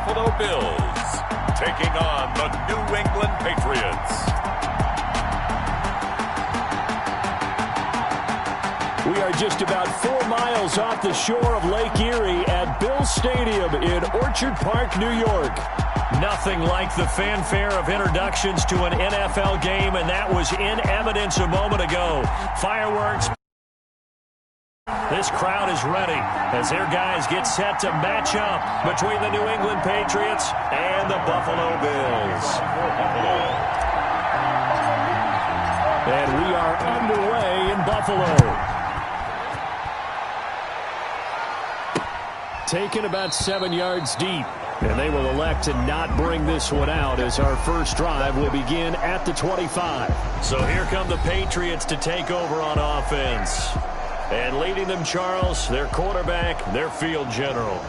Buffalo Bills taking on the New England Patriots. We are just about 4 miles off the shore of Lake Erie at Bills Stadium in Orchard Park, New York. Nothing like the fanfare of introductions to an NFL game, and that was in evidence a moment ago. Fireworks. This crowd is ready as their guys get set to match up between the New England Patriots and the Buffalo Bills. And we are underway in Buffalo. Taken about 7 yards deep. And they will elect to not bring this one out as our first drive will begin at the 25. So here come the Patriots to take over on offense. And leading them, Charles, their quarterback, their field general.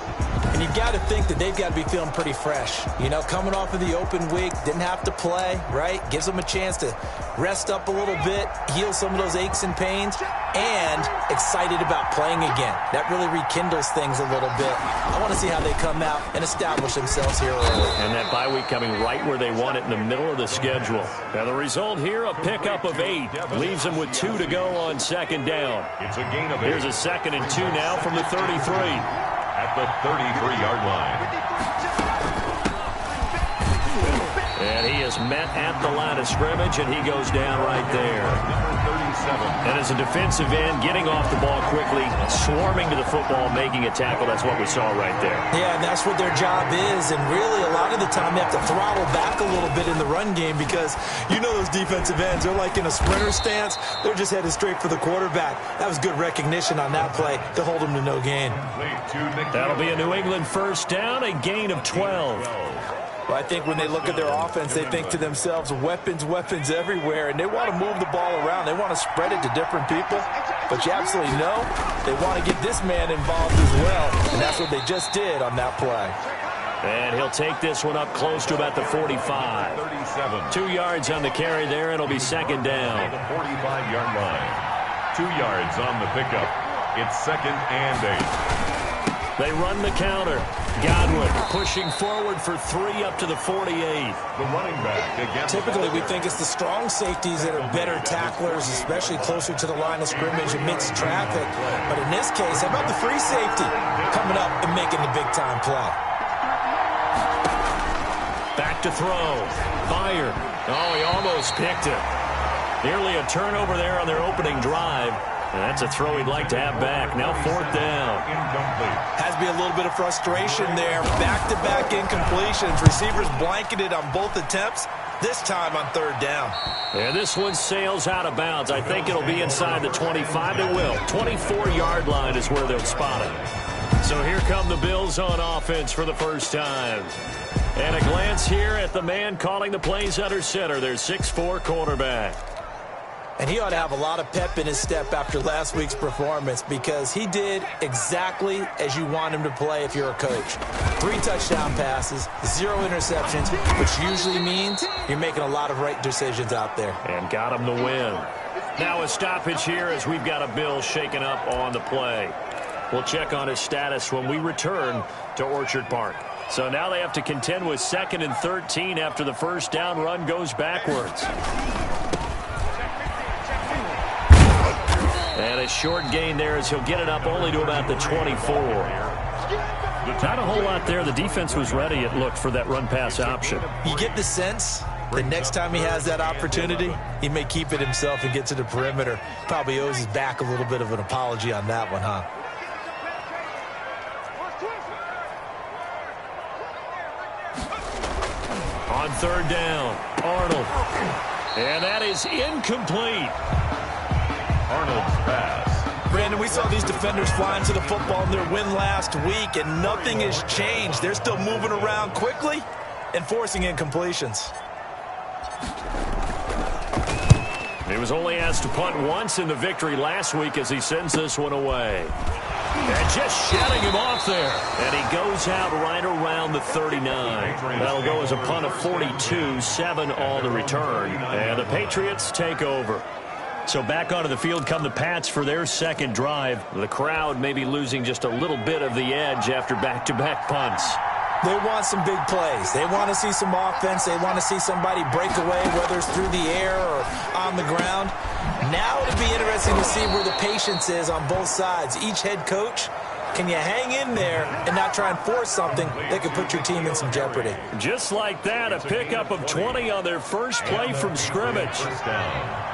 And you've got to think that they've got to be feeling pretty fresh. You know, coming off of the open week, didn't have to play, right? Gives them a chance to rest up a little bit, heal some of those aches and pains, and excited about playing again. That really rekindles things a little bit. I want to see how they come out and establish themselves here early. And that bye week coming right where they want it in the middle of the schedule. Now the result here, a pickup of 8. Leaves them with 2 to go on second down. It's a gain of 8. Here's a 2nd and 2 now from the 33. At the 33-yard line. And he is met at the line of scrimmage, and he goes down right there. And as a defensive end, getting off the ball quickly, swarming to the football, making a tackle, that's what we saw right there. Yeah, and that's what their job is, and really a lot of the time they have to throttle back a little bit in the run game because you know those defensive ends, they're like in a sprinter stance, they're just headed straight for the quarterback. That was good recognition on that play to hold them to no gain. That'll be a New England first down, a gain of 12. Well, I think when they look at their offense, they think to themselves, weapons, weapons everywhere, and they want to move the ball around. They want to spread it to different people, but you absolutely know they want to get this man involved as well, and that's what they just did on that play. And he'll take this one up close to about the 45. 2 yards on the carry there, and it'll be second down. The 45-yard line. 2 yards on the pickup. It's 2nd and 8. They run the counter. Godwin pushing forward for 3 up to the 48. The running back again. Typically, we think it's the strong safeties that are better tacklers, especially closer to the line of scrimmage amidst traffic. But in this case, how about the free safety coming up and making the big-time play? Back to throw. Fire. Oh, he almost picked it. Nearly a turnover there on their opening drive. And that's a throw he'd like to have back. Now 4th down. Has to be a little bit of frustration there. Back-to-back incompletions. Receivers blanketed on both attempts. This time on 3rd down. And this one sails out of bounds. I think it'll be inside the 25. It will. 24-yard line is where they'll spot it. So here come the Bills on offense for the first time. And a glance here at the man calling the plays under center. Their 6'4" quarterback. And he ought to have a lot of pep in his step after last week's performance because he did exactly as you want him to play if you're a coach. 3 touchdown passes, 0 interceptions, which usually means you're making a lot of right decisions out there. And got him the win. Now a stoppage here as we've got a Bill shaken up on the play. We'll check on his status when we return to Orchard Park. So now they have to contend with 2nd and 13 after the first down run goes backwards. And a short gain there as he'll get it up only to about the 24. Not a whole lot there. The defense was ready, it looked, for that run-pass option. You get the sense that next time he has that opportunity, he may keep it himself and get to the perimeter. Probably owes his back a little bit of an apology on that one, huh? On 3rd down, Arnold. And that is incomplete. Arnold's pass. Brandon, we saw these defenders flying to the football in their win last week, and nothing has changed. They're still moving around quickly and forcing incompletions. He was only asked to punt once in the victory last week as he sends this one away. And just shutting him off there. And he goes out right around the 39. That'll go as a punt of 42, 7 on the return. And the Patriots take over. So back onto the field come the Pats for their second drive. The crowd may be losing just a little bit of the edge after back-to-back punts. They want some big plays. They want to see some offense. They want to see somebody break away, whether it's through the air or on the ground. Now it'll be interesting to see where the patience is on both sides. Each head coach, can you hang in there and not try and force something that could put your team in some jeopardy? Just like that, a pickup of 20 on their first play from scrimmage. First down.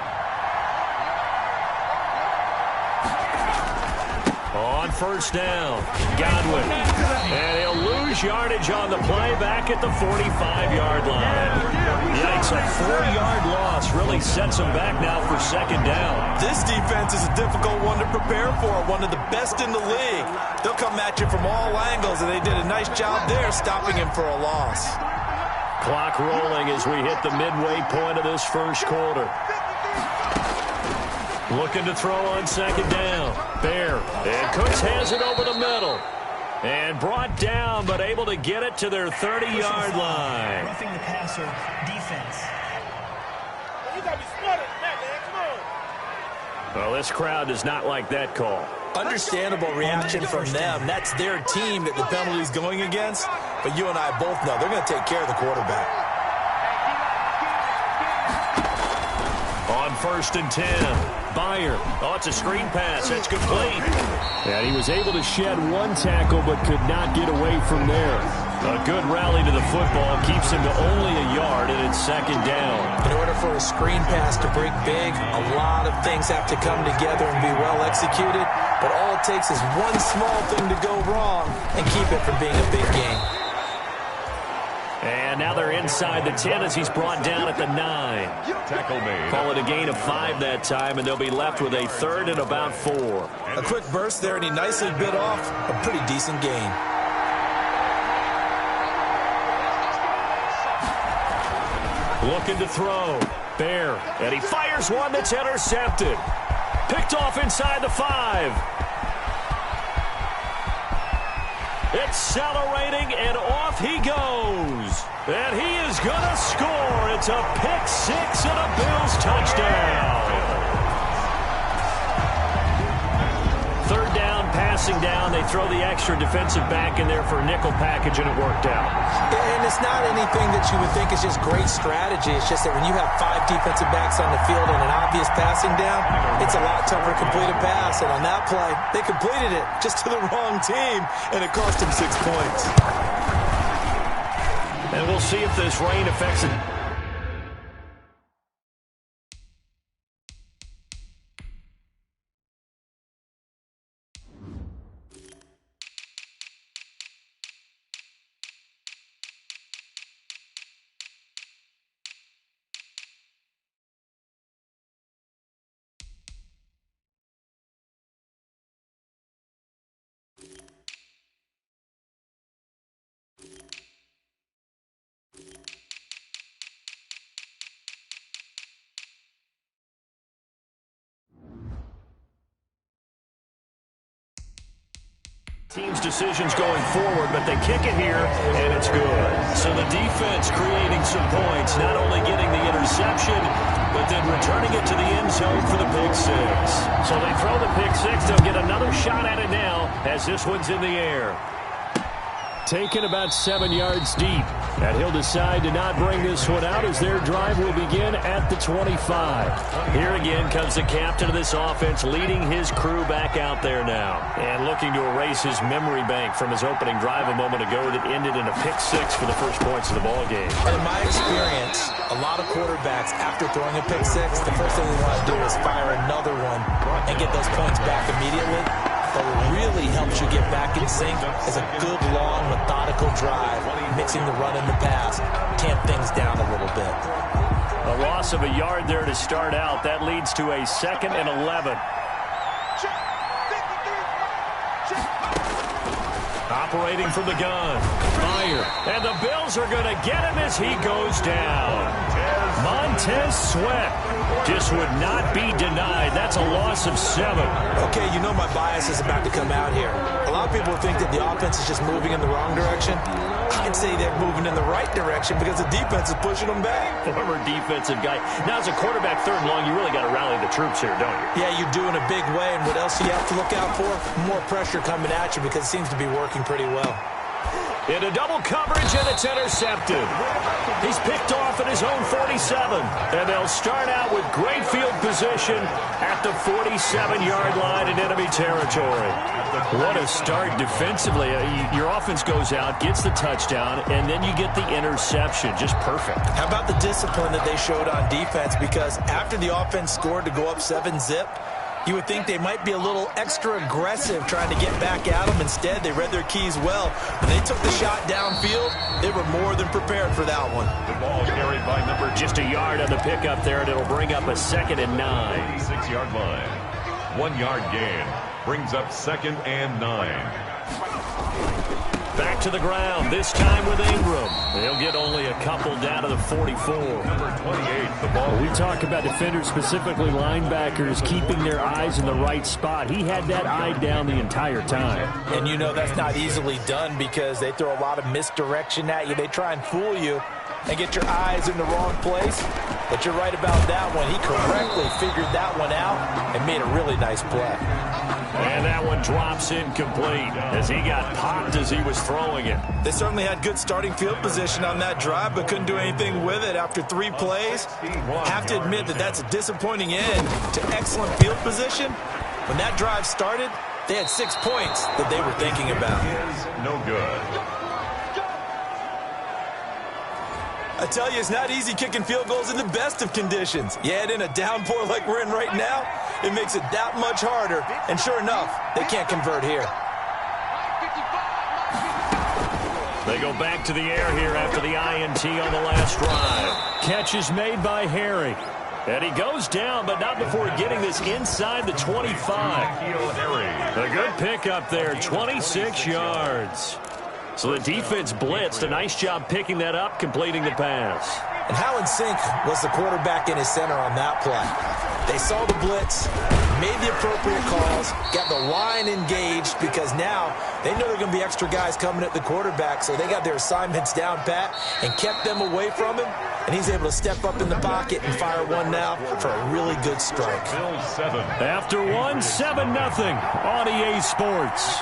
On first down, Godwin. And he'll lose yardage on the play back at the 45-yard line. Yikes, a 4-yard loss really sets him back now for second down. This defense is a difficult one to prepare for, one of the best in the league. They'll come at you from all angles, and they did a nice job there stopping him for a loss. Clock rolling as we hit the midway point of this first quarter. Looking to throw on second down. Bear. And Cooks has it over the middle. And brought down, but able to get it to their 30-yard line. Roughing the passer defense. You gotta be smarter than that, man. Come on. Well, this crowd does not like that call. Understandable reaction from them. That's their team that the penalty's going against. But you and I both know they're going to take care of the quarterback. On first and 10. Byer. Oh, it's a screen pass. That's complete. And he was able to shed one tackle but could not get away from there. A good rally to the football keeps him to only a yard, and it's second down. In order for a screen pass to break big, a lot of things have to come together and be well executed. But all it takes is one small thing to go wrong and keep it from being a big game. And now they're inside the 10 as he's brought down at the 9. Tackle made. Call it a gain of 5 that time, and they'll be left with a third and about 4. A quick burst there, and he nicely bit off a pretty decent gain. Looking to throw. Bear. And he fires one that's intercepted. Picked off inside the 5. Accelerating, and off he goes. And he is going to score. It's a pick 6 and a Bills touchdown. Third down, passing down. They throw the extra defensive back in there for a nickel package, and it worked out. And it's not anything that you would think is just great strategy. It's just that when you have 5 defensive backs on the field and an obvious passing down, it's a lot tougher to complete a pass. And on that play, they completed it just to the wrong team, and it cost them 6 points. And we'll see if this rain affects it. Team's decisions going forward, but they kick it here, and it's good. So the defense creating some points, not only getting the interception, but then returning it to the end zone for the pick 6. So they throw the pick 6. They'll get another shot at it now as this one's in the air. Taken about 7 yards deep. And he'll decide to not bring this one out as their drive will begin at the 25. Here again comes the captain of this offense leading his crew back out there now. And looking to erase his memory bank from his opening drive a moment ago that ended in a pick 6 for the first points of the ball game. In my experience, a lot of quarterbacks, after throwing a pick 6, the first thing they want to do is fire another one and get those points back immediately. But what really helps you get back in sync is a good, long, methodical drive, mixing the run and the pass, tamp things down a little bit. A loss of a yard there to start out. That leads to a 2nd and 11. Operating from the gun. Fire. And the Bills are going to get him as he goes down. Montez Sweat just would not be denied. That's a loss of 7. Okay, you know my bias is about to come out here. A lot of people think that the offense is just moving in the wrong direction. I'd say they're moving in the right direction because the defense is pushing them back. Former defensive guy. Now, as a quarterback, 3rd and long, you really got to rally the troops here, don't you? Yeah, you do in a big way. And what else do you have to look out for? More pressure coming at you because it seems to be working pretty well. Into double coverage, and it's intercepted. He's picked off at his own 47. And they'll start out with great field position at the 47-yard line in enemy territory. What a start defensively. Your offense goes out, gets the touchdown, and then you get the interception. Just perfect. How about the discipline that they showed on defense? Because after the offense scored to go up 7-zip, you would think they might be a little extra aggressive trying to get back at them. Instead, they read their keys well. When they took the shot downfield, they were more than prepared for that one. The ball carried by number just a yard on the pickup there, and it'll bring up a 2nd and 9. 6-yard line. 1-yard gain. Brings up 2nd and 9. Back to the ground, this time with Ingram. They'll get only a couple down to the 44. Number 28, the ball. We talk about defenders, specifically linebackers, keeping their eyes in the right spot. He had that eye down the entire time. And you know that's not easily done because they throw a lot of misdirection at you. They try and fool you and get your eyes in the wrong place. But you're right about that one. He correctly figured that one out and made a really nice play. And that one drops incomplete as he got popped as he was throwing it. They certainly had good starting field position on that drive, but couldn't do anything with it after 3 plays. Have to admit that that's a disappointing end to excellent field position. When that drive started, they had 6 points that they were thinking about. No good. I tell you, it's not easy kicking field goals in the best of conditions. You add in a downpour like we're in right now, it makes it that much harder. And sure enough, they can't convert here. They go back to the air here after the INT on the last drive. Catch is made by Harry. And he goes down, but not before getting this inside the 25. A good pickup there, 26 yards. So the defense blitzed. A nice job picking that up, completing the pass. And how in sync was the quarterback in his center on that play? They saw the blitz, made the appropriate calls, got the line engaged because now they know there are going to be extra guys coming at the quarterback, so they got their assignments down pat and kept them away from him, and he's able to step up in the pocket and fire one now for a really good strike. After one, 7-0 on EA Sports.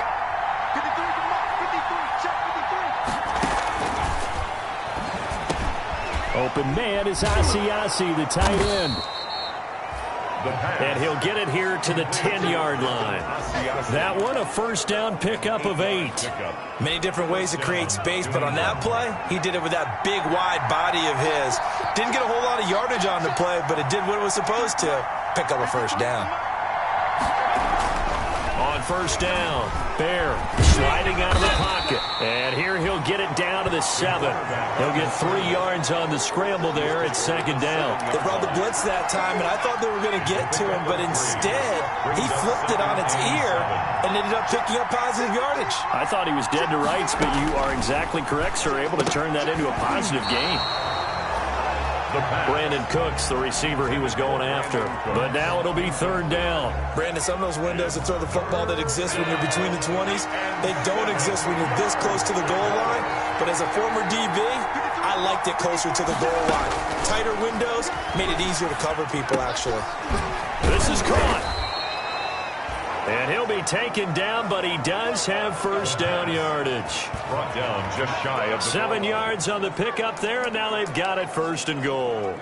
Open man is Asiasi, the tight end. And he'll get it here to the 10-yard line. That one, a first down pickup of 8. Many different ways to create space, but on that play, he did it with that big, wide body of his. Didn't get a whole lot of yardage on the play, but it did what it was supposed to. Pick up a first down. On first down, Bear sliding out of the pocket. And here he'll get it down to the 7. He'll get 3 yards on the scramble there at 2nd down. They brought the blitz that time, and I thought they were going to get to him, but instead, he flipped it on its ear and ended up picking up positive yardage. I thought he was dead to rights, but you are exactly correct, sir. Able to turn that into a positive gain. Brandon Cooks, the receiver he was going after. But now it'll be 3rd down. Brandon, some of those windows to throw the football that exist when you're between the 20s, they don't exist when you're this close to the goal line. But as a former DB, I liked it closer to the goal line. Tighter windows made it easier to cover people, actually. This is caught. And he'll be taken down, but he does have first down yardage. Brought down just shy of the 7 yards on the pickup there, and now they've got it 1st and goal.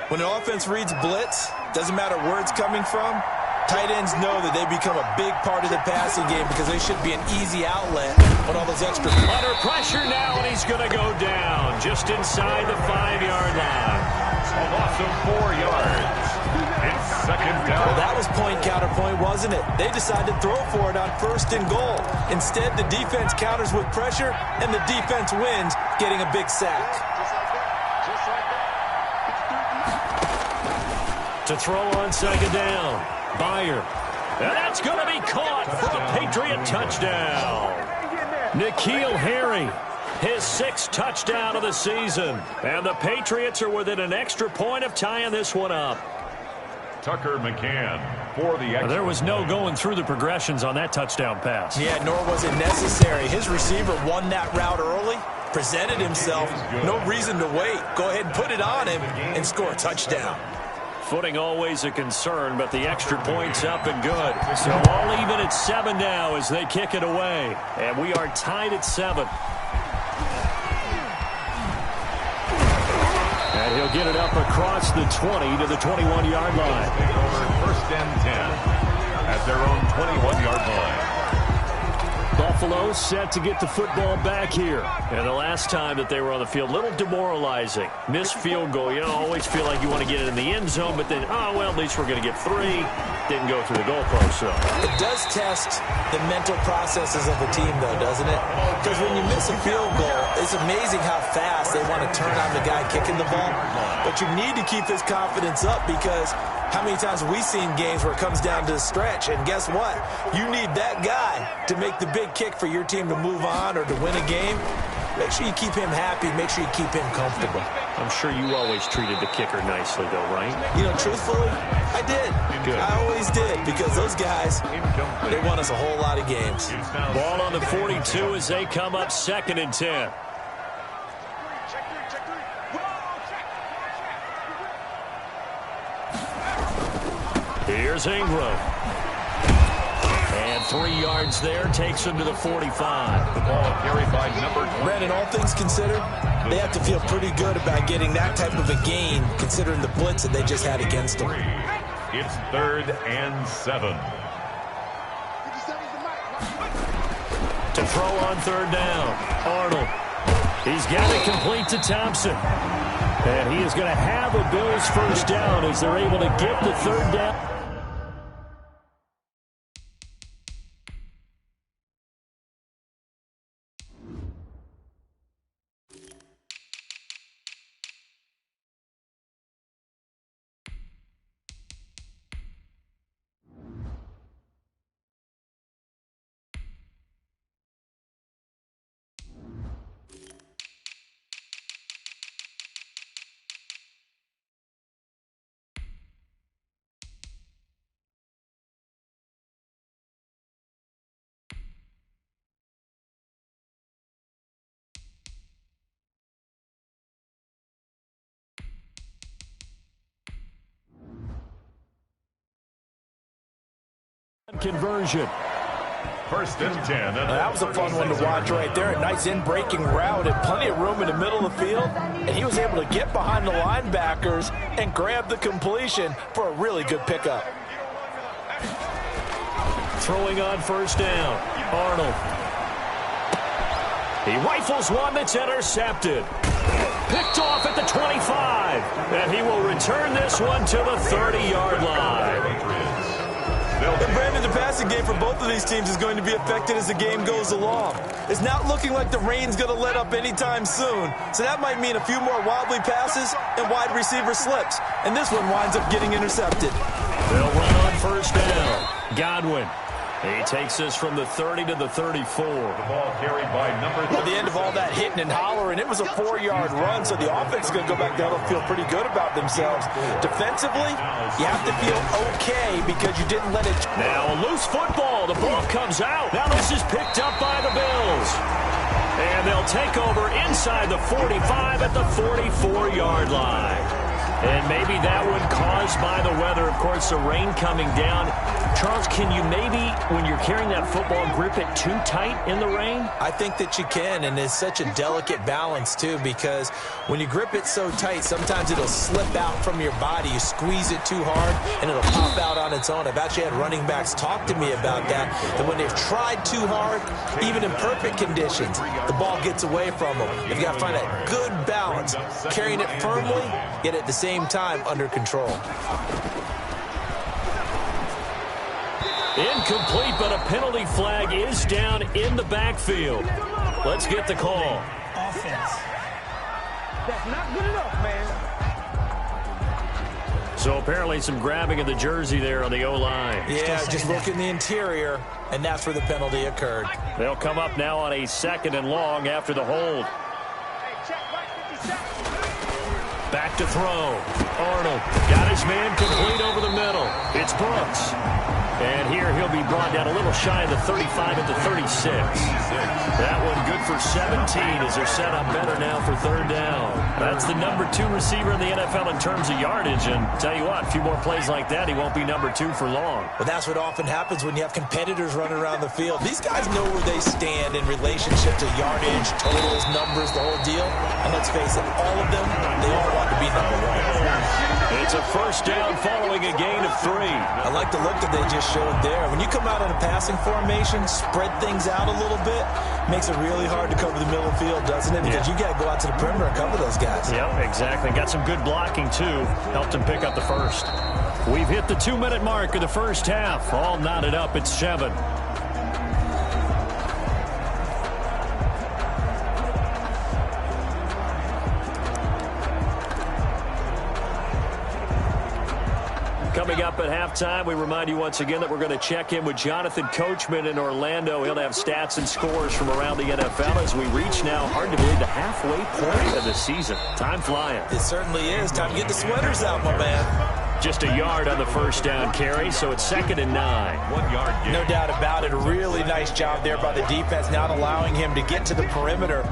When an offense reads blitz, doesn't matter where it's coming from, tight ends know that they become a big part of the passing game because they should be an easy outlet on all those extra. Under pressure now, and he's going to go down just inside the 5-yard line. A loss of 4 yards. It's 2nd down. Well, that was point counterpoint, wasn't it? They decided to throw for it on 1st and goal. Instead, the defense counters with pressure, and the defense wins, getting a big sack. To throw on 2nd down, Byer. And that's going to be caught for a Patriot touchdown. N'Keal Harry, his 6th touchdown of the season. And the Patriots are within an extra point of tying this one up. Tucker McCann for the extra. There was no going through the progressions on that touchdown pass. Yeah, nor was it necessary. His receiver won that route early, presented himself. No reason to wait. Go ahead and put it on him and score a touchdown. Footing always a concern, but the extra point's up and good. So all even at 7 now as they kick it away. And we are tied at 7. And he'll get it up across the 20 to the 21-yard line. Take over 1st and 10 at their own 21-yard line. Buffalo set to get the football back here. And the last time that they were on the field, a little demoralizing. Missed field goal. You don't always feel like you want to get it in the end zone, but then, oh, well, at least we're going to get 3. Didn't go through the goalpost, so. It does test the mental processes of a team, though, doesn't it? Because when you miss a field goal, it's amazing how fast they want to turn on the guy kicking the ball. But you need to keep his confidence up because how many times have we seen games where it comes down to the stretch? And guess what? You need that guy to make the big kick for your team to move on or to win a game. Make sure you keep him happy. Make sure you keep him comfortable. I'm sure you always treated the kicker nicely, though, right? You know, truthfully, I did. Good. I always did because those guys, they won us a whole lot of games. Ball on the 42 as they come up 2nd and 10. Here's Ingram. And 3 yards there takes him to the 45. The ball carried by number 20. Brandon, all things considered, they have to feel pretty good about getting that type of a gain considering the blitz that they just had against them. It's 3rd and 7. To throw on 3rd down. Arnold. He's got it complete to Thompson. And he is going to have a Bills first down as they're able to get the 3rd down. Conversion. 1st and 10. That was a fun one to watch right there. A nice in-breaking route and plenty of room in the middle of the field. And he was able to get behind the linebackers and grab the completion for a really good pickup. Throwing on 1st down. Arnold. He rifles one that's intercepted. Picked off at the 25. And he will return this one to the 30-yard line. And Brandon, the passing game for both of these teams is going to be affected as the game goes along. It's not looking like the rain's going to let up anytime soon. So that might mean a few more wobbly passes and wide receiver slips. And this one winds up getting intercepted. They'll run on 1st down. Godwin. He takes this from the 30 to the 34. The ball carried by number 30. At the end of all that hitting and hollering, it was a 4-yard run, so the offense is going to go back down and feel pretty good about themselves. Defensively, you have to feel okay because you didn't let it. Now a loose football. The ball comes out. Now this is picked up by the Bills. And they'll take over inside the 45 at the 44-yard line. And maybe that one caused by the weather. Of course, the rain coming down. Charles, can you maybe, when you're carrying that football, grip it too tight in the rain? I think that you can, and it's such a delicate balance, too, because when you grip it so tight, sometimes it'll slip out from your body. You squeeze it too hard, and it'll pop out on its own. I've actually had running backs talk to me about that when they've tried too hard, even in perfect conditions, the ball gets away from them. You've got to find a good balance, carrying it firmly, yet at the same time under control. Incomplete, but a penalty flag is down in the backfield. Let's get the call. Offense. That's not good enough, man. So apparently some grabbing of the jersey there on the O-line. Yeah, just look in the interior, and that's where the penalty occurred. They'll come up now on a 2nd and long after the hold. Back to throw. Arnold got his man complete over the middle. It's Brooks. And here he'll be brought down a little shy of the 35 at the 36. That one good for 17 as they're set up better now for third down. That's the number 2 receiver in the NFL in terms of yardage. And tell you what, a few more plays like that, he won't be number 2 for long. Well, that's what often happens when you have competitors running around the field. These guys know where they stand in relationship to yardage, totals, numbers, the whole deal. And let's face it, all of them, they all want to be number 1. It's a first down following a gain of 3. I like the look that they just showed there. When you come out in a passing formation, spread things out a little bit, makes it really hard to cover the middle of the field, doesn't it? Because you got to go out to the perimeter and cover those guys. Yep, exactly. Got some good blocking, too. Helped him pick up the first. We've hit the 2-minute mark of the first half. All knotted up at 7. Coming up at halftime, we remind you once again that we're going to check in with Jonathan Coachman in Orlando. He'll have stats and scores from around the NFL as we reach now, hard to believe, the halfway point of the season. Time flying. It certainly is. Time to get the sweaters out, my man. Just a yard on the first down carry, so it's 2nd and 9. 1 yard gain. No doubt about it. A really nice job there by the defense, not allowing him to get to the perimeter.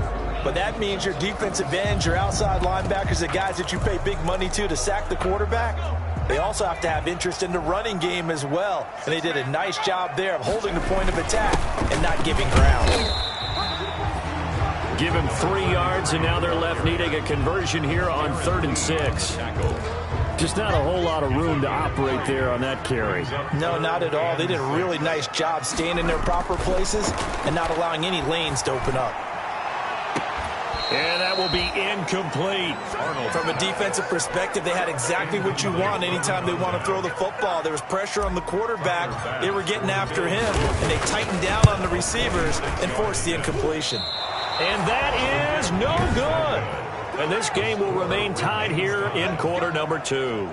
But that means your defensive ends, your outside linebackers, the guys that you pay big money to sack the quarterback, they also have to have interest in the running game as well. And they did a nice job there of holding the point of attack and not giving ground. Give him 3 yards, and now they're left needing a conversion here on 3rd and 6. Just not a whole lot of room to operate there on that carry. No, not at all. They did a really nice job staying in their proper places and not allowing any lanes to open up. And that will be incomplete. From a defensive perspective, they had exactly what you want anytime they want to throw the football. There was pressure on the quarterback. They were getting after him, and they tightened down on the receivers and forced the incompletion. And that is no good. And this game will remain tied here in quarter number 2.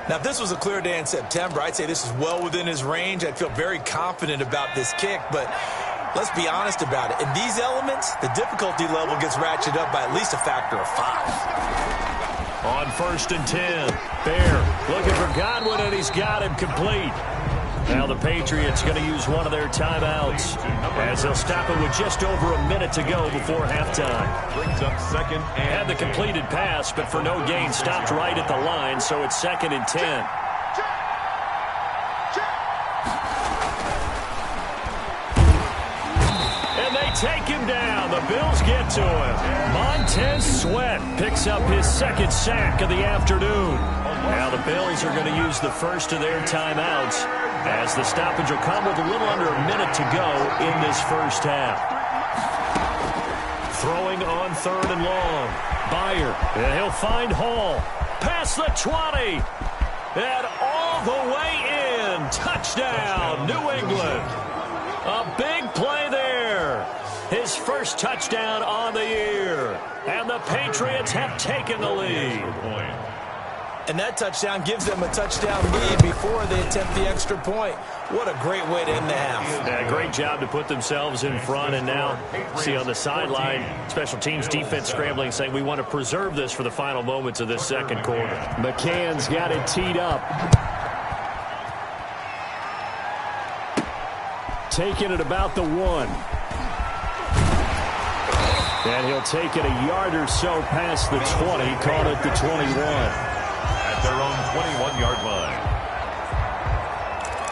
Now, if this was a clear day in September, I'd say this is well within his range. I'd feel very confident about this kick, but let's be honest about it. In these elements, the difficulty level gets ratcheted up by at least a factor of 5. On 1st and 10, Bear looking for Godwin, and he's got him complete. Now the Patriots going to use one of their timeouts as they'll stop it with just over a minute to go before halftime. Brings up 2nd and Had the completed pass, but for no gain, stopped right at the line, so it's 2nd and 10. And they take him down. The Bills get to him. Montez Sweat picks up his 2nd sack of the afternoon. Now the Bills are going to use the first of their timeouts as the stoppage will come with a little under a minute to go in this first half. Throwing on 3rd and long. Byer, and he'll find Hall. Past the 20. And all the way in. Touchdown, New England. A big play there. His first touchdown on the year. And the Patriots have taken the lead. And that touchdown gives them a touchdown lead before they attempt the extra point. What a great way to end the half. Yeah, great job to put themselves in front. And now, see on the sideline, special teams defense scrambling, saying we want to preserve this for the final moments of this second quarter. McCann's got it teed up. Taking it about the 1. And he'll take it a yard or so past the 20, caught at the 21. Their own 21-yard line.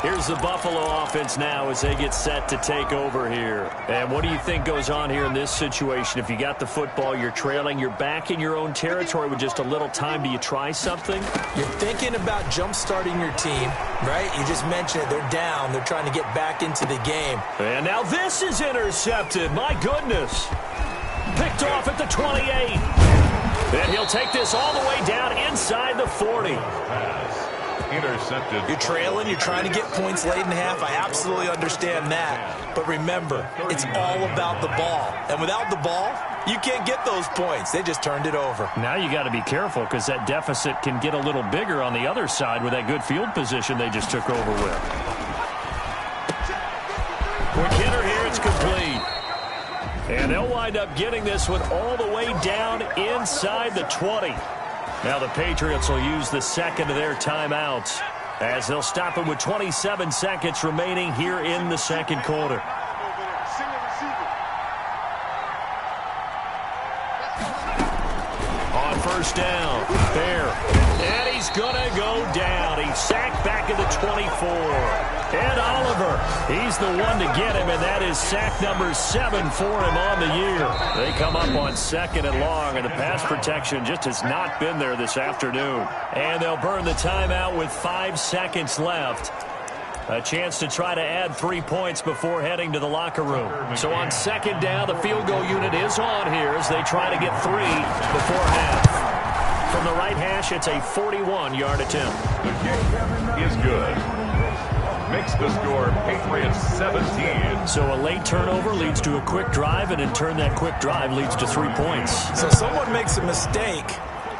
Here's the Buffalo offense now as they get set to take over here. And what do you think goes on here in this situation? If you got the football, you're trailing, you're back in your own territory with just a little time. Do you try something? You're thinking about jump-starting your team, right? You just mentioned it. They're down. They're trying to get back into the game. And now this is intercepted. My goodness. Picked off at the 28. And he'll take this all the way down inside the 40. Intercepted. You're trailing. You're trying to get points late in the half. I absolutely understand that. But remember, it's all about the ball. And without the ball, you can't get those points. They just turned it over. Now you got to be careful because that deficit can get a little bigger on the other side with that good field position they just took over with. Quick hitter here. It's complete. And they'll wind up getting this one all the way down inside the 20. Now the Patriots will use the second of their timeouts as they'll stop him with 27 seconds remaining here in the second quarter. On first down, Bear. And he's going to go down. He's sacked back at the 24. Ed Oliver, he's the one to get him, and that is sack number 7 for him on the year. They come up on 2nd and long, and the pass protection just has not been there this afternoon. And they'll burn the timeout with 5 seconds left. A chance to try to add 3 points before heading to the locker room. So on 2nd down, the field goal unit is on here as they try to get 3 before half. From the right hash, it's a 41-yard attempt. The kick is good. Makes the score Patriots 17. So a late turnover leads to a quick drive, and in turn that quick drive leads to 3 points. So someone makes a mistake,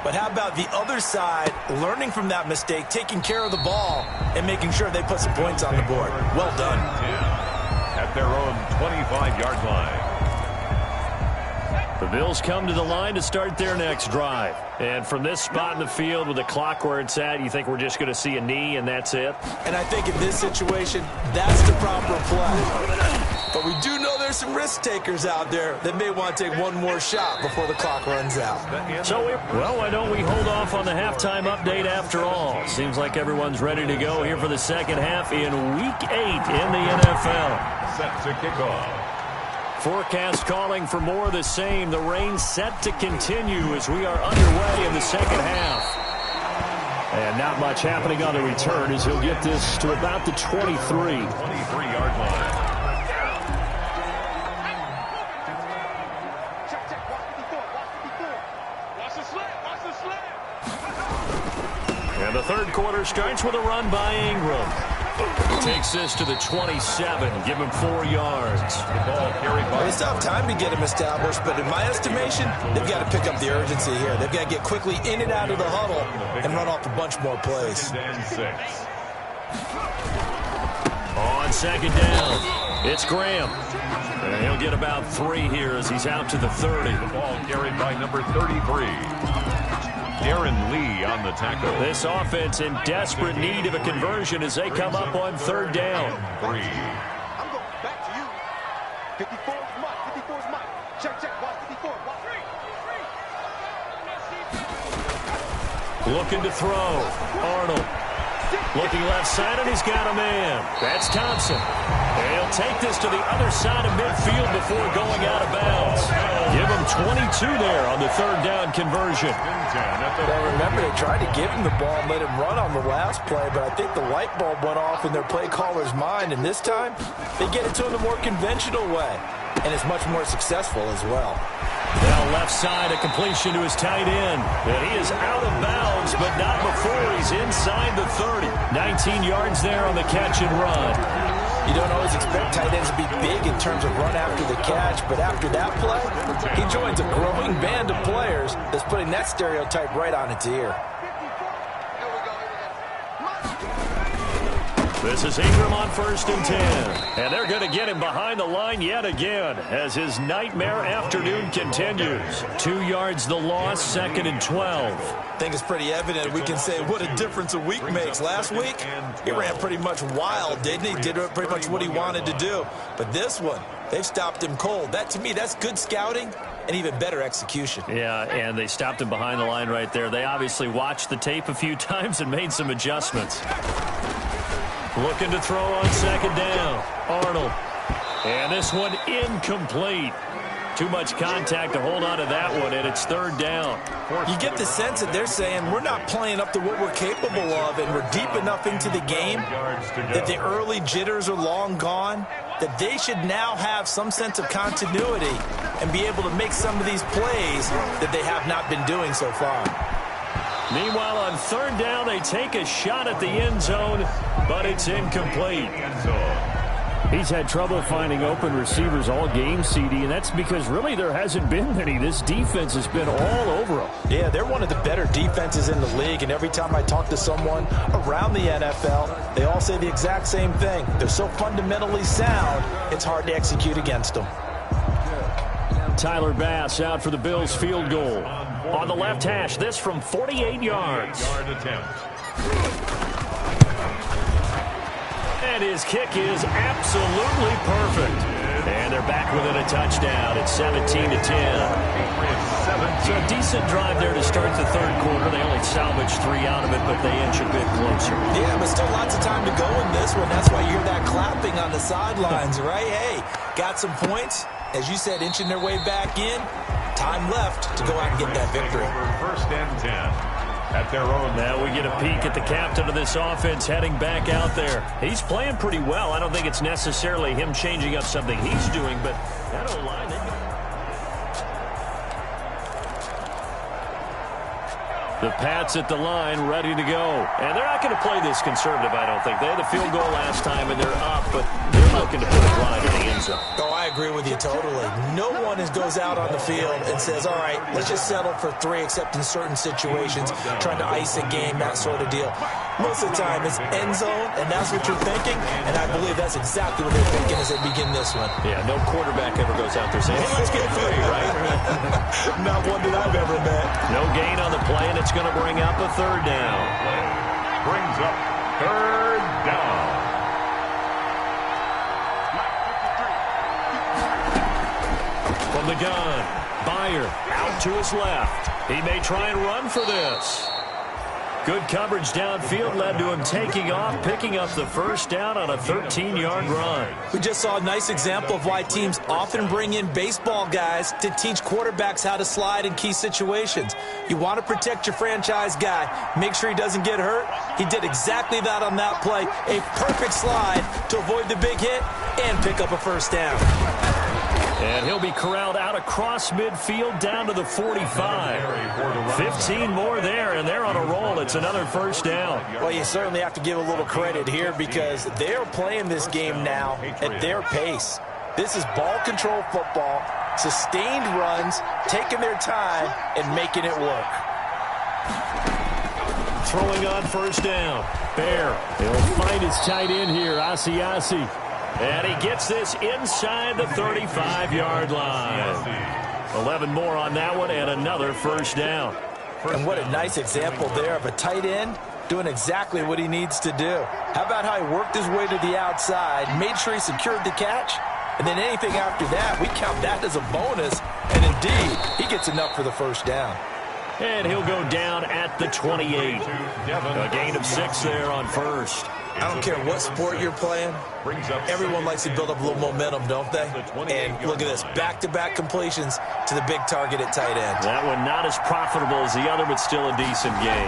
but how about the other side learning from that mistake, taking care of the ball, and making sure they put some points on the board? Well done. At their own 25-yard line. The Bills come to the line to start their next drive. And from this spot in the field with the clock where it's at, you think we're just going to see a knee and that's it? And I think in this situation, that's the proper play. But we do know there's some risk takers out there that may want to take one more shot before the clock runs out. So, well, why don't we hold off on the halftime update after all? Seems like everyone's ready to go here for the second half in Week 8 in the NFL. Set to kick off. Forecast calling for more of the same. The rain set to continue as we are underway in the second half. And not much happening on the return as he'll get this to about the 23. 23-yard line. And the third quarter starts with a run by Ingram. Takes this to the 27. Give him 4 yards. The ball carried by. They still have time to get him established, but in my estimation, they've got to pick up the urgency here. They've got to get quickly in and out of the huddle and run off a bunch more plays. 2nd and 6. On 2nd down, it's Graham. And he'll get about 3 here as he's out to the 30. The ball carried by number 33. Darren Lee on the tackle. This offense in desperate need of a conversion as they come up on 3rd down. 3. I'm going back to you. 54 is Mike. 54 is Mike. Check. Watch 54. Watch 3. Looking to throw. Arnold. Looking left side, and he's got a man. That's Thompson. And he'll take this to the other side of midfield before going out of bounds. Give him 22 there on the 3rd down conversion. Now remember, they tried to give him the ball and let him run on the last play, but I think the light bulb went off in their play caller's mind, and this time they get it to him the more conventional way, and it's much more successful as well. Now left side, a completion to his tight end. And he is out of bounds, but not before he's inside the 30. 19 yards there on the catch and run. You don't always expect tight ends to be big in terms of run after the catch, but after that play, he joins a growing band of players that's putting that stereotype right on its ear. This is Ingram on 1st and 10. And they're going to get him behind the line yet again as his nightmare afternoon continues. 2 yards the loss, 2nd and 12. I think it's pretty evident. We can say what a difference a week makes. Last week, he ran pretty much wild, didn't he? Did pretty much what he wanted to do. But this one, they've stopped him cold. That, to me, that's good scouting and even better execution. Yeah, and they stopped him behind the line right there. They obviously watched the tape a few times and made some adjustments. Looking to throw on 2nd down. Arnold. And this one incomplete. Too much contact to hold on to that one, and it's 3rd down. You get the sense that they're saying we're not playing up to what we're capable of, and we're deep enough into the game that the early jitters are long gone, that they should now have some sense of continuity and be able to make some of these plays that they have not been doing so far. Meanwhile, on 3rd down, they take a shot at the end zone, but it's incomplete. He's had trouble finding open receivers all game, CD, and that's because really there hasn't been many. This defense has been all over them. Yeah, they're one of the better defenses in the league, and every time I talk to someone around the NFL, they all say the exact same thing. They're so fundamentally sound, it's hard to execute against them. Tyler Bass out for the Bills field goal. On the left hash, this from 48 yards. Yard attempt. And his kick is absolutely perfect. And they're back within a touchdown. It's 17-10. So a decent drive there to start the third quarter. They only salvaged 3 out of it, but they inch a bit closer. Yeah, but still lots of time to go in this one. That's why you hear that clapping on the sidelines, right? Hey, got some points. As you said, inching their way back in. Time left to go out and get that victory. First and 10. At their own. Now we get a peek at the captain of this offense heading back out there. He's playing pretty well. I don't think it's necessarily him changing up something he's doing, but that O-line, the Pats at the line, ready to go. And they're not going to play this conservative, I don't think. They had a field goal last time, and they're up, but they're looking to put a drive in the end zone. Oh, I agree with you totally. No one goes out on the field and says, all right, let's just settle for 3, except in certain situations, trying to ice a game, that sort of deal. Most of the time, it's end zone, and that's what you're thinking, and I believe that's exactly what they're thinking as they begin this one. Yeah, no quarterback ever goes out there saying, hey, let's get 3, right? Not one that I've ever met. No gain on the play, and it's going to bring up a third down. Brings up third down. From the gun, Byer out to his left. He may try and run for this. Good coverage downfield led to him taking off, picking up the first down on a 13-yard run. We just saw a nice example of why teams often bring in baseball guys to teach quarterbacks how to slide in key situations. You want to protect your franchise guy. Make sure he doesn't get hurt. He did exactly that on that play. A perfect slide to avoid the big hit and pick up a first down. And he'll be corralled out across midfield down to the 45. 15 more there, and they're on a roll. It's another first down. Well, you certainly have to give a little credit here because they're playing this game now at their pace. This is ball control football, sustained runs, taking their time, and making it work. Throwing on first down. Bear, he'll find his tight end here, Asiasi. And he gets this inside the 35-yard line. 11 more on that one and another first down. And what a nice example there of a tight end doing exactly what he needs to do. How about how he worked his way to the outside, made sure he secured the catch, and then anything after that, we count that as a bonus. And indeed, he gets enough for the first down. And he'll go down at the 28. A gain of 6 there on first. I don't care what sport you're playing. Everyone likes to build up a little momentum, don't they? And look at this, back-to-back completions to the big target at tight end. That one not as profitable as the other, but still a decent gain.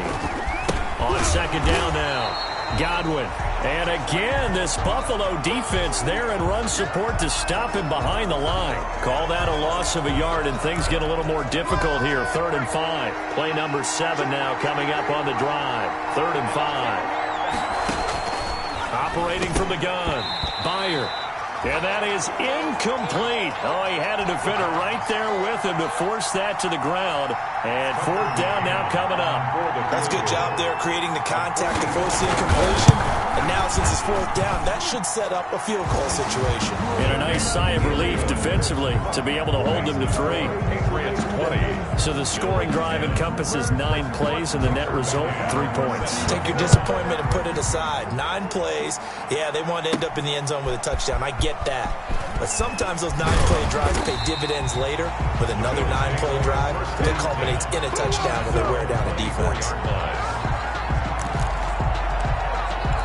On second down now, Godwin. And again, this Buffalo defense there in run support to stop him behind the line. Call that a loss of a yard, and things get a little more difficult here. 3rd and 5. Play number 7 now coming up on the drive. 3rd and 5. Operating from the gun, Byer. And that is incomplete. Oh, he had a defender right there with him to force that to the ground. And 4th down now coming up. That's a good job there creating the contact to force the incompletion. And now since it's 4th down, that should set up a field goal situation. And a nice sigh of relief defensively to be able to hold them to 3. So the scoring drive encompasses 9 plays, and the net result, 3 points. Take your disappointment and put it aside. 9 plays. Yeah, they want to end up in the end zone with a touchdown. I get that. But sometimes those 9-play drives pay dividends later with another 9-play drive that culminates in a touchdown when they wear down a defense.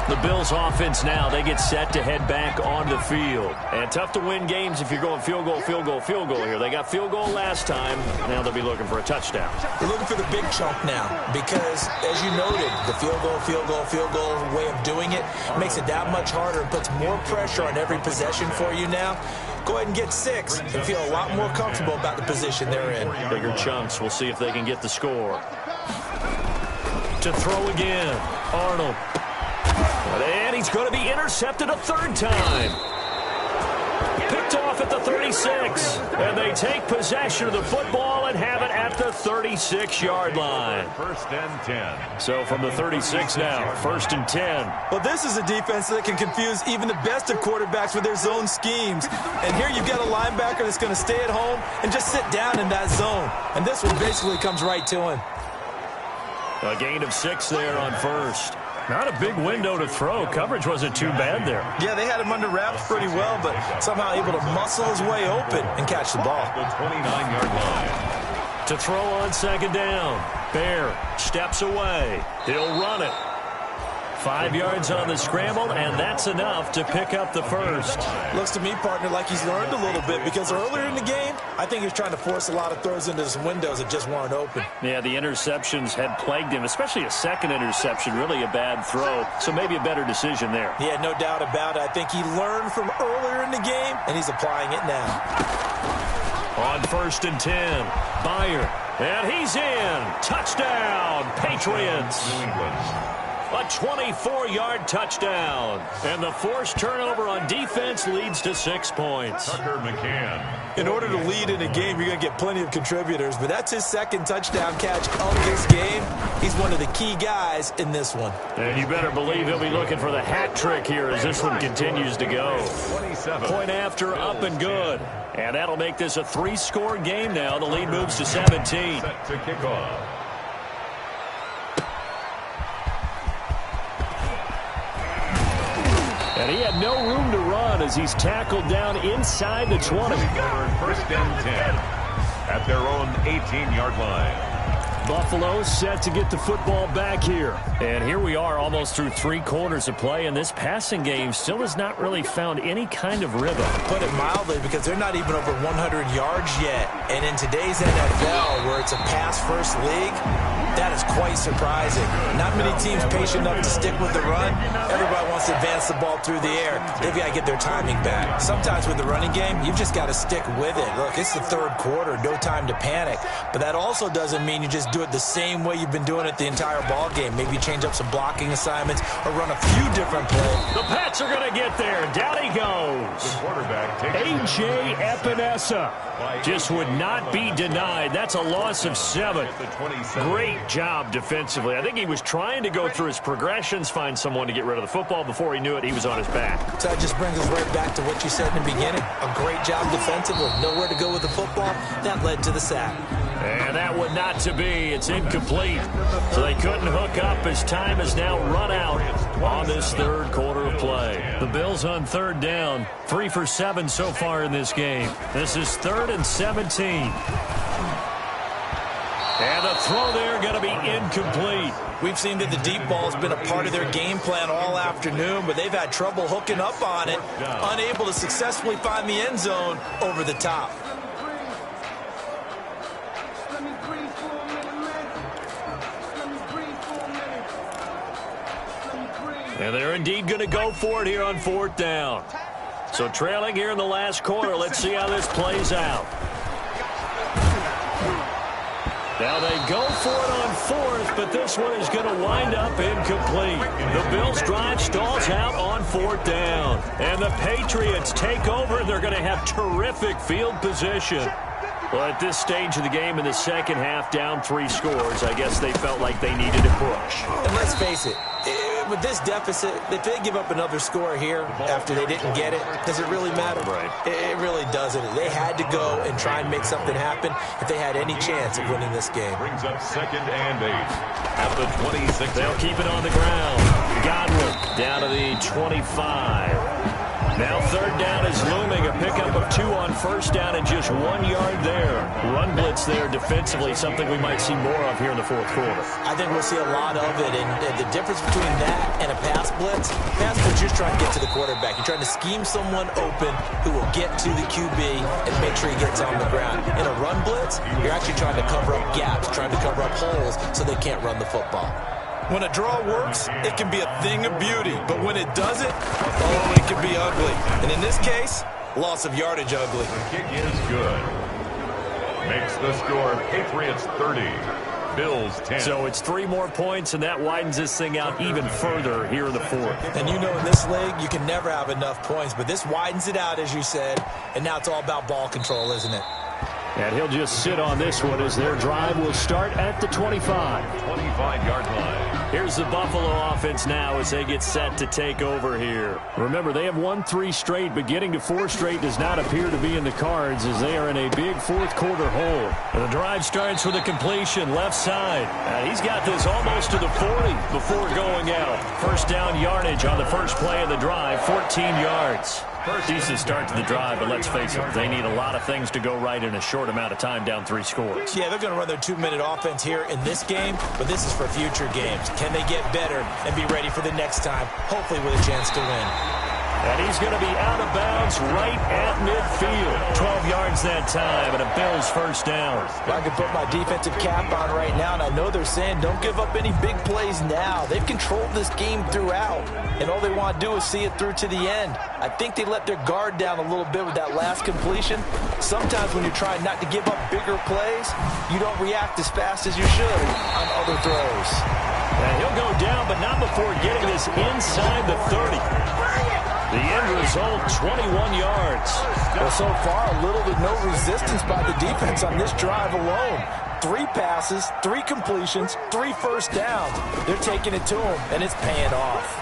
The Bills offense now, they get set to head back on the field. And tough to win games if you're going field goal, field goal, field goal here. They got field goal last time. Now they'll be looking for a touchdown. They're looking for the big chunk now because, as you noted, the field goal, field goal, field goal way of doing it makes it that much harder and puts more pressure on every possession for you now. Go ahead and get 6 and feel a lot more comfortable about the position they're in. Bigger chunks. We'll see if they can get the score. To throw again, Arnold. And he's going to be intercepted a 3rd time. Picked off at the 36. And they take possession of the football and have it at the 36-yard line. 1st and 10. So from the 36 now, 1st and 10. Well, this is a defense that can confuse even the best of quarterbacks with their zone schemes. And here you've got a linebacker that's going to stay at home and just sit down in that zone. And this one basically comes right to him. A gain of 6 there on 1st. Not a big window to throw. Coverage wasn't too bad there. Yeah, they had him under wraps pretty well, but somehow able to muscle his way open and catch the ball. The 29-yard line. To throw on second down. Bear steps away. He'll run it. 5 yards on the scramble, and that's enough to pick up the first. Looks to me, partner, like he's learned a little bit, because earlier in the game, I think he was trying to force a lot of throws into some windows that just weren't open. Yeah, the interceptions had plagued him, especially a second interception, really a bad throw, so maybe a better decision there. Yeah, no doubt about it. I think he learned from earlier in the game, and he's applying it now. On 1st and 10, Byer, and he's in. Touchdown, Patriots. New England. A 24-yard touchdown. And the forced turnover on defense leads to 6 points. Tucker McCann. In order to lead in a game, you're going to get plenty of contributors, but that's his second touchdown catch of this game. He's one of the key guys in this one. And you better believe he'll be looking for the hat trick here as this one continues to go. 27. Point after, up and good. And that'll make this a 3-score game now. The lead moves to 17. Set to kick off. And he had no room to run as he's tackled down inside the 20. 1st and 10 at their own 18-yard line. Buffalo set to get the football back here. And here we are almost through 3 quarters of play, and this passing game still has not really found any kind of rhythm. Put it mildly, because they're not even over 100 yards yet. And in today's NFL, where it's a pass-first league, that is quite surprising. Not many teams patient enough to stick with the run. Everybody wants to advance the ball through the air. They've got to get their timing back. Sometimes with the running game, you've just got to stick with it. Look, it's the 3rd quarter, no time to panic. But that also doesn't mean you just do it the same way you've been doing it the entire ball game. Maybe change up some blocking assignments or run a few different plays. The Pats are going to get there. Down he goes. The quarterback takes A.J. Epinesa just would not be denied. That's a loss of 7. Great job defensively. I think he was trying to go through his progressions, find someone to get rid of the football. Before he knew it, he was on his back. So that just brings us right back to what you said in the beginning. A great job defensively. Nowhere to go with the football. That led to the sack. And that one not to be. It's incomplete. So they couldn't hook up as time has now run out on this 3rd quarter of play. The Bills on 3rd down. 3 for 7 so far in this game. This is 3rd and 17. And the throw there going to be incomplete. We've seen that the deep ball has been a part of their game plan all afternoon, but they've had trouble hooking up on it, unable to successfully find the end zone over the top. And they're indeed going to go for it here on 4th down. So trailing here in the last quarter. Let's see how this plays out. Now they go for it on 4th, but this one is going to wind up incomplete. The Bills drive stalls out on 4th down. And the Patriots take over, and they're going to have terrific field position. Well, at this stage of the game in the second half, down 3 scores, I guess they felt like they needed a push. And let's face it, with this deficit, if they give up another score here after they didn't get it, does it really matter? Right. It really doesn't. They had to go and try and make something happen if they had any chance of winning this game. Brings up 2nd and 8 at the 26. They'll keep it on the ground. Godwin down to the 25. Now 3rd down is looming. A pickup of 2 on 1st down and just 1 yard there. Run blitz there defensively, something we might see more of here in the 4th quarter. I think we'll see a lot of it, and the difference between that and a pass blitz you're just trying to get to the quarterback. You're trying to scheme someone open who will get to the QB and make sure he gets on the ground. In a run blitz, you're actually trying to cover up gaps, trying to cover up holes so they can't run the football. When a draw works, it can be a thing of beauty. But when it doesn't, oh, it can be ugly. And in this case, loss of yardage ugly. The kick is good. Makes the score Patriots 30, Bills 10. So it's 3 more points, and that widens this thing out even further here in the 4th. And you know in this league, you can never have enough points. But this widens it out, as you said. And now it's all about ball control, isn't it? And he'll just sit on this one as their drive will start at the 25. 25-yard line. Here's the Buffalo offense now as they get set to take over here. Remember, they have won 3 straight, but getting to 4 straight does not appear to be in the cards as they are in a big fourth-quarter hole. And the drive starts with a completion left side. He's got this almost to the 40 before going out. First down yardage on the first play of the drive, 14 yards. Decent start to the drive, but let's face it, they need a lot of things to go right in a short amount of time, down 3 scores. Yeah, they're going to run their 2-minute offense here in this game, but this is for future games. Can they get better and be ready for the next time, hopefully with a chance to win? And he's going to be out of bounds right at midfield. 12 yards that time, and a Bills first down. I can put my defensive cap on right now, and I know they're saying don't give up any big plays now. They've controlled this game throughout, and all they want to do is see it through to the end. I think they let their guard down a little bit with that last completion. Sometimes when you're trying not to give up bigger plays, you don't react as fast as you should on other throws. And he'll go down, but not before getting this inside the 30. The end result, 21 yards. Well, so far, little to no resistance by the defense on this drive alone. 3 passes, 3 completions, 3 first downs. They're taking it to him, and it's paying off.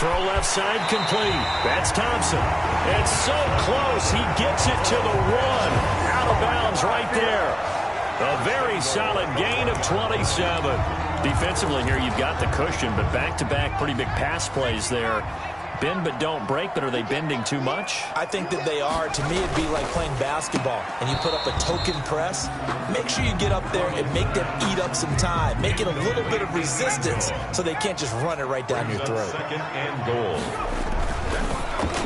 Throw left side complete. That's Thompson. It's so close. He gets it to the 1. Out of bounds right there. A very solid gain of 27. Defensively here, you've got the cushion, but back-to-back pretty big pass plays there. Bend but don't break, but are they bending too much? I think that they are. To me, it'd be like playing basketball, and you put up a token press. Make sure you get up there and make them eat up some time. Make it a little bit of resistance so they can't just run it right down your throat. Second and goal.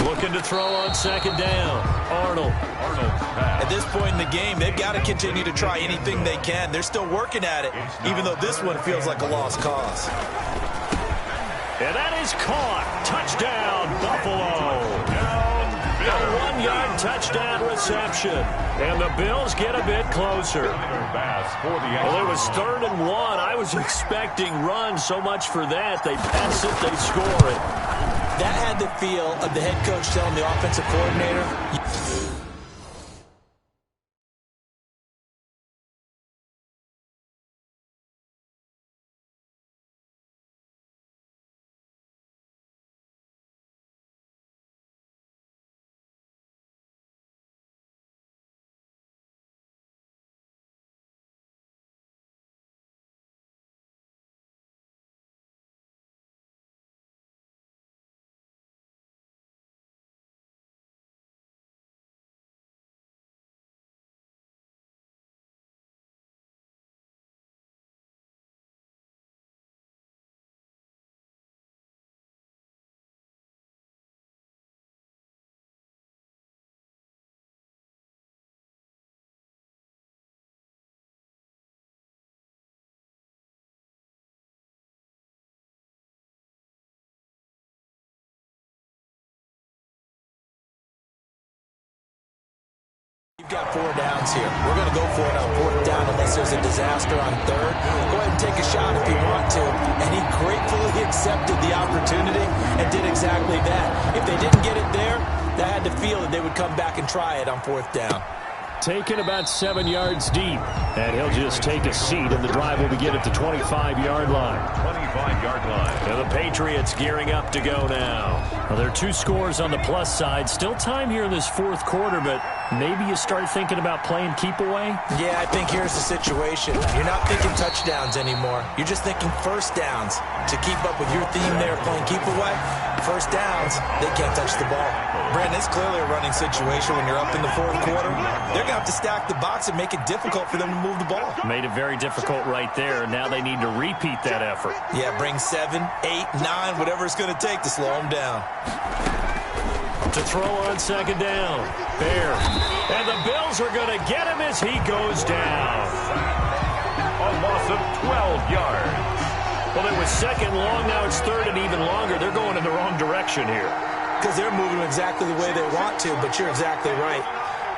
Looking to throw on second down. Arnold. At this point in the game, they've got to continue to try anything they can. They're still working at it, even though this one feels like a lost cause. And that is caught. Touchdown, Buffalo. A 1-yard touchdown reception. And the Bills get a bit closer. Well, it was 3rd and 1. I was expecting runs. So much for that. They pass it, they score it. That had the feel of the head coach telling the offensive coordinator, you've got 4 downs here. We're going to go for it on 4th down unless there's a disaster on 3rd. Go ahead and take a shot if you want to. And he gratefully accepted the opportunity and did exactly that. If they didn't get it there, they had to feel that they would come back and try it on 4th down. Taken about 7 yards deep. And he'll just take a seat, and the drive will begin at the 25-yard line. 25-yard line. And the Patriots gearing up to go now. Well, there are 2 scores on the plus side. Still time here in this 4th quarter, but maybe you start thinking about playing keep away? Yeah, I think here's the situation. You're not thinking touchdowns anymore. You're just thinking first downs. To keep up with your theme there, playing keep away, first downs, they can't touch the ball. Brandon, it's clearly a running situation when you're up in the 4th quarter. They're going to have to stack the box and make it difficult for them to move the ball. Made it very difficult right there. Now they need to repeat that effort. Yeah, bring 7, 8, 9, whatever it's going to take to slow them down. To throw on second down. Bear. And the Bills are going to get him as he goes down. A loss of 12 yards. Well, it was 2nd long. Now it's 3rd and even longer. They're going in the wrong direction here. Because they're moving exactly the way they want to, but you're exactly right.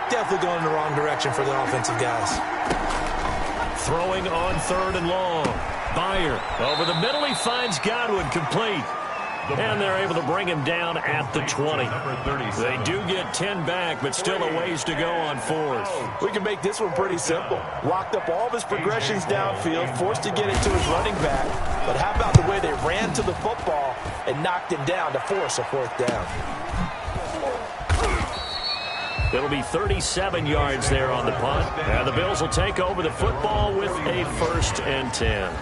Definitely going in the wrong direction for the offensive guys. Throwing on 3rd and long. Byer over the middle. He finds Godwin complete. And they're able to bring him down at the 20. They do get 10 back, but still a ways to go on fourth. We can make this one pretty simple. Locked up all of his progressions downfield, forced to get it to his running back. But how about the way they ran to the football and knocked him down to force a fourth down? It'll be 37 yards there on the punt. And the Bills will take over the football with a 1st and 10.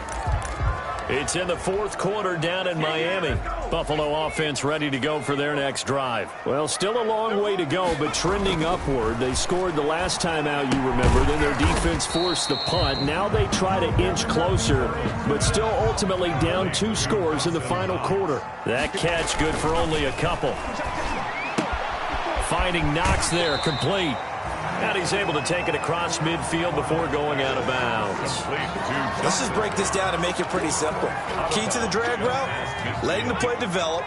It's in the fourth quarter down in Miami. Buffalo offense ready to go for their next drive. Well, still a long way to go, but trending upward. They scored the last time out, you remember. Then their defense forced the punt. Now they try to inch closer, but still ultimately down 2 scores in the final quarter. That catch good for only a couple. Finding Knox there, complete. And he's able to take it across midfield before going out of bounds. Let's just break this down and make it pretty simple. Key to the drag route, letting the play develop,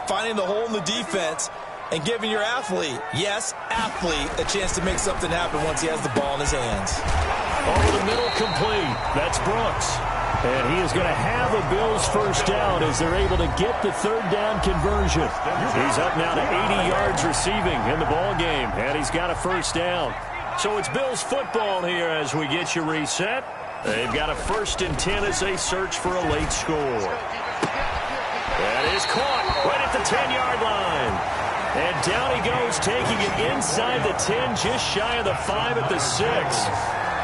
finding the hole in the defense, and giving your athlete, yes, athlete, a chance to make something happen once he has the ball in his hands. Over the middle, complete. That's Brooks. And he is going to have a Bills first down as they're able to get the 3rd down conversion. He's up now to 80 yards receiving in the ball game, and he's got a first down. So it's Bills football here as we get you reset. They've got a 1st and 10 as they search for a late score. That is caught right at the 10-yard line. And down he goes, taking it inside the 10, just shy of the 5 at the 6.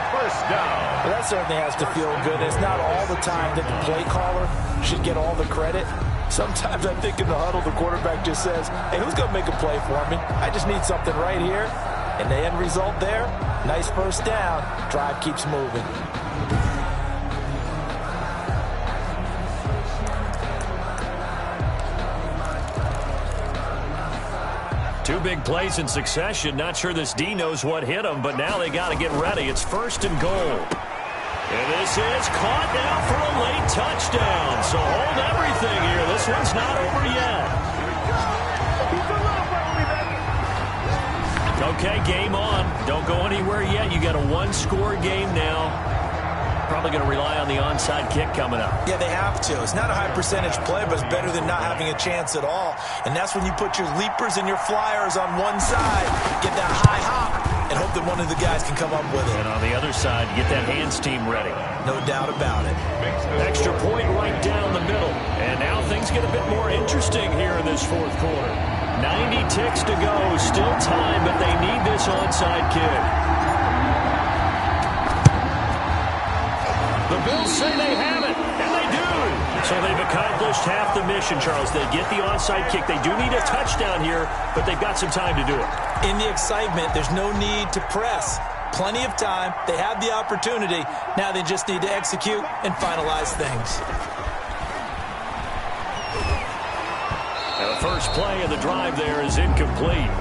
First down. Well, that certainly has to feel good. It's not all the time that the play caller should get all the credit. Sometimes I think in the huddle, the quarterback just says, hey, who's going to make a play for me? I just need something right here. And the end result there, nice first down. Drive keeps moving. Two big plays in succession. Not sure this D knows what hit him, but now they got to get ready. It's 1st and goal. And this is caught now for a late touchdown. So hold everything here. This one's not over yet. Okay, game on. Don't go anywhere yet. You got a 1-score game now. Probably going to rely on the onside kick coming up. Yeah, they have to. It's not a high percentage play, but it's better than not having a chance at all. And that's when you put your leapers and your flyers on one side, get that high hop, and hope that one of the guys can come up with it. And on the other side, get that hands team ready. No doubt about it. Extra point right down the middle. And now things get a bit more interesting here in this fourth quarter. 90 ticks to go. Still time, but they need this onside kick. The Bills say they have it, and they do. So they've accomplished half the mission, Charles. They get the onside kick. They do need a touchdown here, but they've got some time to do it. In the excitement, there's no need to press. Plenty of time. They have the opportunity. Now they just need to execute and finalize things. And the first play of the drive there is incomplete.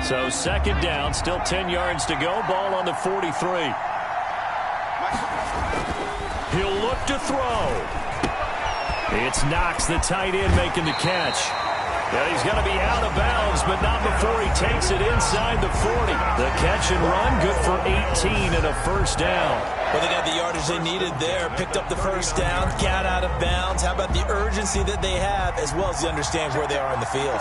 So 2nd down, still 10 yards to go. Ball on the 43. He'll look to throw. It's Knox, the tight end, making the catch. Yeah, he's going to be out of bounds, but not before he takes it inside the 40. The catch and run, good for 18 and a first down. Well, they got the yardage they needed there. Picked up the first down, got out of bounds. How about the urgency that they have, as well as they understand where they are in the field?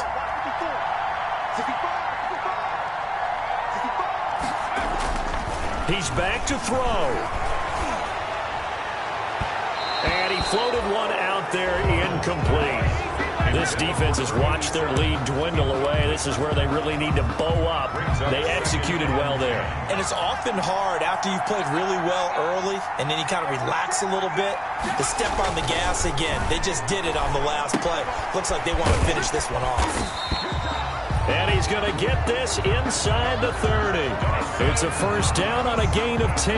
He's back to throw. And he floated one out there, incomplete. This defense has watched their lead dwindle away. This is where they really need to bow up. They executed well there. And it's often hard after you've played really well early and then you kind of relax a little bit to step on the gas again. They just did it on the last play. Looks like they want to finish this one off. And he's going to get this inside the 30. It's a first down on a gain of 10.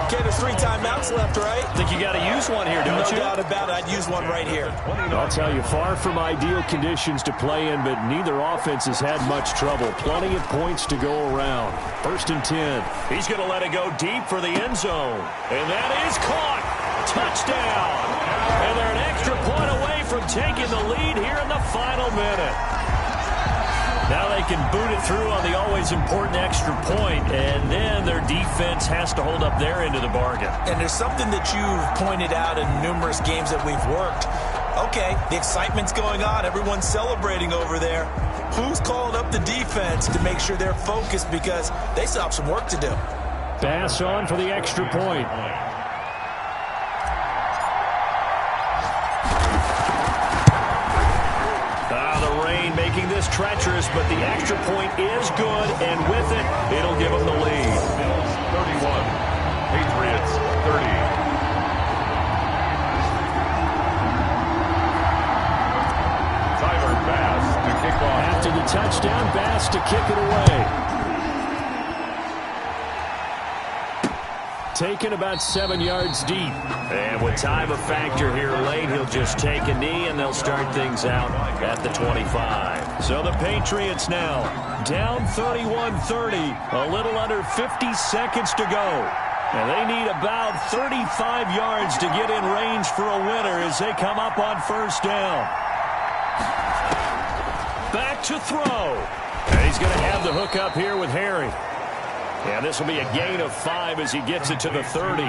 Okay, there's 3 timeouts left, right? Think you got to use one here, don't you? No doubt about it. I'd use one right here. I'll tell you, far from ideal conditions to play in, but neither offense has had much trouble. Plenty of points to go around. 1st and 10. He's going to let it go deep for the end zone. And that is caught. Touchdown. And they're an extra point away from taking the lead here in the final minute. Now they can boot it through on the always important extra point, and then their defense has to hold up their end of the bargain. And there's something that you've pointed out in numerous games that we've worked. Okay, the excitement's going on. Everyone's celebrating over there. Who's calling up the defense to make sure they're focused because they still have some work to do? Pass on for the extra point. The rain making this treacherous, but the extra point is good, and with it, it'll give them the lead. Bills 31, Patriots 30. Tyler Bass to kick off. After the touchdown, Bass to kick it away. Taken about 7 yards deep. And with time a factor here late, he'll just take a knee, and they'll start things out at the 25. So the Patriots now down 31-30, a little under 50 seconds to go. And they need about 35 yards to get in range for a winner as they come up on first down. Back to throw. And he's going to have the hook up here with Harry. And this will be a gain of 5 as he gets it to the 30.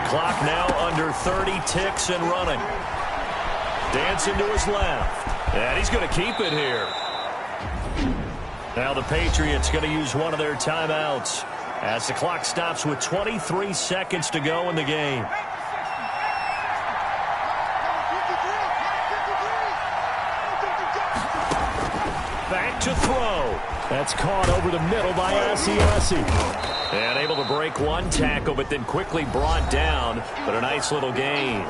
Clock now under 30 ticks and running. Dancing to his left. And he's going to keep it here. Now the Patriots going to use one of their timeouts as the clock stops with 23 seconds to go in the game. Back to throw. That's caught over the middle by Asiasi. And able to break one tackle, but then quickly brought down. But a nice little gain.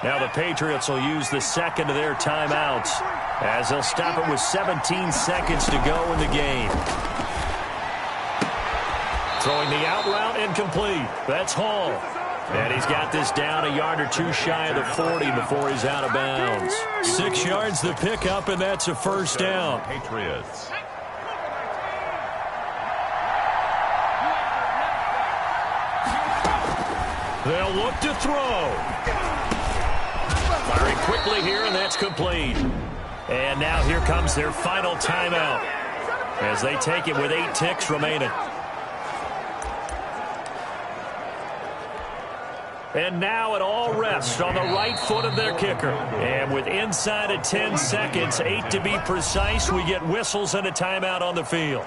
Now the Patriots will use the second of their timeouts as they'll stop it with 17 seconds to go in the game. Throwing the out route incomplete. That's Hall. And he's got this down a yard or two shy of the 40 before he's out of bounds. 6 yards the pickup, and that's a first down. Patriots. They'll look to throw. Firing quickly here, and that's complete. And now here comes their final timeout as they take it with 8 ticks remaining. And now it all rests on the right foot of their kicker. And with inside of 10 seconds, 8 to be precise, we get whistles and a timeout on the field.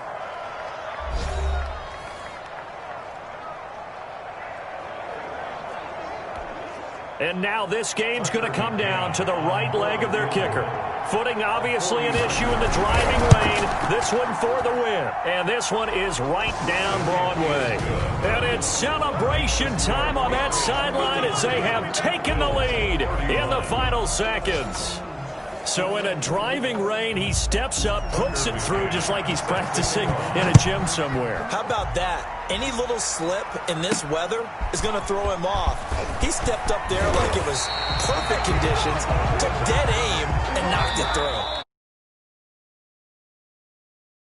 And now this game's going to come down to the right leg of their kicker. Footing obviously an issue in the driving lane. This one for the win. And this one is right down Broadway. And it's celebration time on that sideline as they have taken the lead in the final seconds. So in a driving rain, he steps up, puts it through just like he's practicing in a gym somewhere. How about that? Any little slip in this weather is going to throw him off. He stepped up there like it was perfect conditions, took dead aim, and knocked it through.